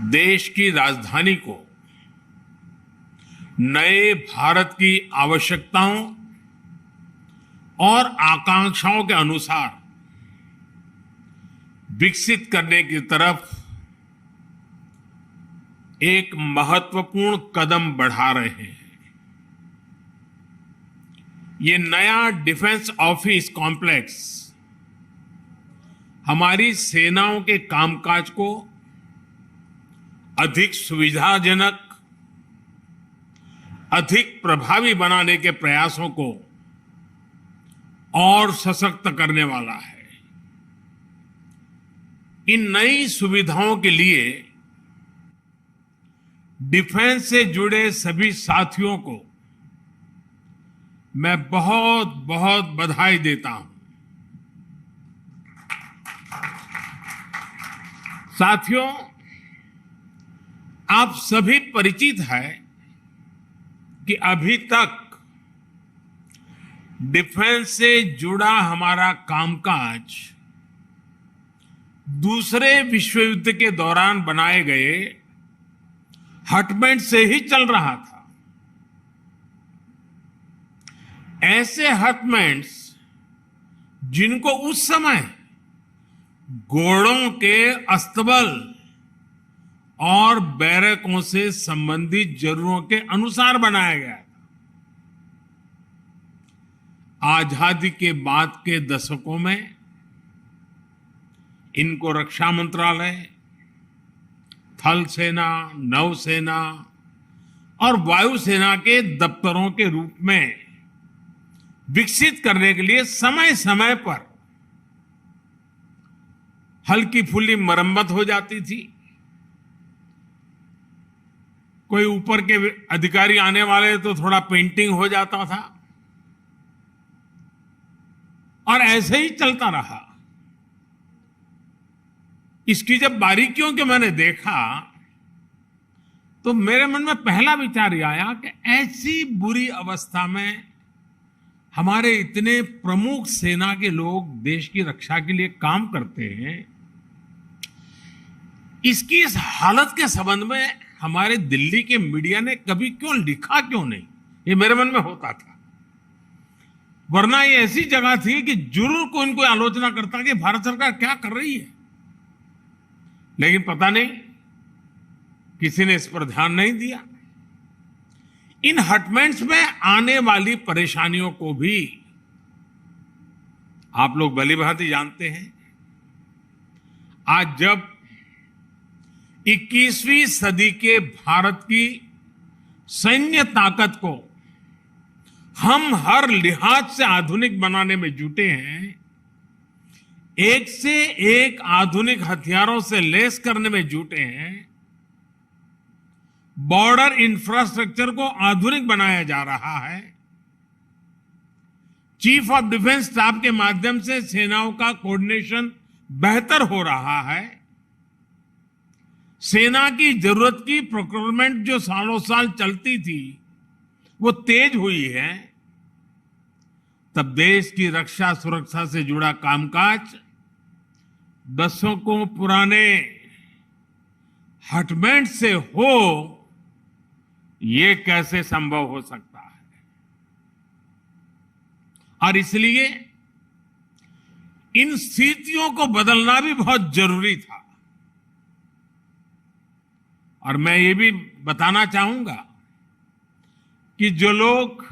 देश की राजधानी को नए भारत की आवश्यकताओं और आकांक्षाओं के अनुसार विकसित करने की तरफ एक महत्वपूर्ण कदम बढ़ा रहे हैं। ये नया डिफेंस ऑफिस कॉम्प्लेक्स हमारी सेनाओं के कामकाज को अधिक सुविधाजनक, अधिक प्रभावी बनाने के प्रयासों को और सशक्त करने वाला है। इन नई सुविधाओं के लिए डिफेंस से जुड़े सभी साथियों को मैं बहुत बहुत बधाई देता हूं। साथियों, आप सभी परिचित हैं कि अभी तक डिफेंस से जुड़ा हमारा कामकाज दूसरे विश्व युद्ध के दौरान बनाए गए हटबैंड से ही चल रहा था। ऐसे हटबैंड्स जिनको उस समय घोड़ों के अस्तबल और बैरकों से संबंधित जरूरतों के अनुसार बनाया गया था। आजादी के बाद के दशकों में इनको रक्षा मंत्रालय, थल सेना, नौसेना और वायुसेना के दफ्तरों के रूप में विकसित करने के लिए समय समय पर हल्की फुल्की मरम्मत हो जाती थी। कोई ऊपर के अधिकारी आने वाले तो थोड़ा पेंटिंग हो जाता था और ऐसे ही चलता रहा। इसकी जब बारीकियों के मैंने देखा तो मेरे मन में पहला विचार यह आया कि ऐसी बुरी अवस्था में हमारे इतने प्रमुख सेना के लोग देश की रक्षा के लिए काम करते हैं, इसकी इस हालत के संबंध में हमारे दिल्ली के मीडिया ने कभी क्यों लिखा क्यों नहीं, ये मेरे मन में होता था। वरना ये ऐसी जगह थी कि जरूर कोई इनको आलोचना करता कि भारत सरकार क्या कर रही है, लेकिन पता नहीं किसी ने इस पर ध्यान नहीं दिया। इन हटबैंड्स में आने वाली परेशानियों को भी आप लोग भली भांति जानते हैं। आज जब 21वीं सदी के भारत की सैन्य ताकत को हम हर लिहाज से आधुनिक बनाने में जुटे हैं, एक से एक आधुनिक हथियारों से लैस करने में जुटे हैं, बॉर्डर इंफ्रास्ट्रक्चर को आधुनिक बनाया जा रहा है, चीफ ऑफ डिफेंस स्टाफ के माध्यम से सेनाओं का कोऑर्डिनेशन बेहतर हो रहा है, सेना की जरूरत की प्रोक्योरमेंट जो सालों साल चलती थी वो तेज हुई है, तब देश की रक्षा सुरक्षा से जुड़ा कामकाज दशकों पुराने हटबैंड से हो, ये कैसे संभव हो सकता है। और इसलिए इन स्थितियों को बदलना भी बहुत जरूरी था। और मैं ये भी बताना चाहूंगा कि जो लोग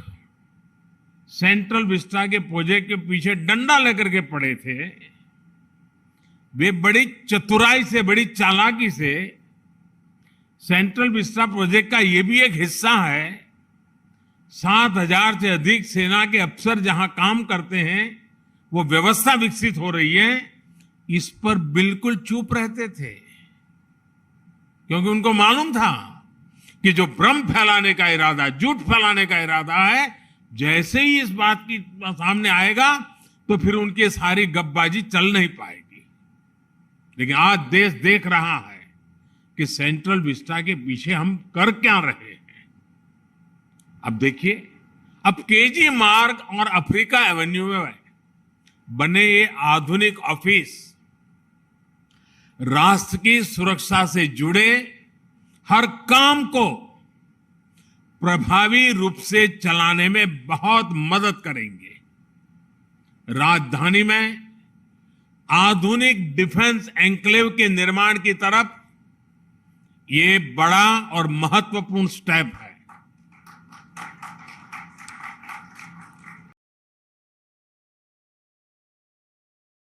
सेंट्रल विस्टा के प्रोजेक्ट के पीछे डंडा लेकर के पड़े थे, वे बड़ी चतुराई से, बड़ी चालाकी से सेंट्रल विस्टा प्रोजेक्ट का ये भी एक हिस्सा है। 7,000 से अधिक सेना के अफसर जहां काम करते हैं, वो व्यवस्था विकसित हो रही है, इस पर बिल्कुल चुप रहते थे, क्योंकि उनको मालूम था कि जो भ्रम फैलाने का इरादा, झूठ फैलाने का इरादा है, जैसे ही इस बात की सामने आएगा तो फिर उनकी सारी गपबाजी चल नहीं पाएगी। लेकिन आज देश देख रहा है कि सेंट्रल विस्टा के पीछे हम कर क्या रहे हैं। अब देखिए, अब केजी मार्ग और अफ्रीका एवेन्यू में बने ये आधुनिक ऑफिस राष्ट्र की सुरक्षा से जुड़े हर काम को प्रभावी रूप से चलाने में बहुत मदद करेंगे। राजधानी में आधुनिक डिफेंस एन्क्लेव के निर्माण की तरफ ये बड़ा और महत्वपूर्ण स्टेप है।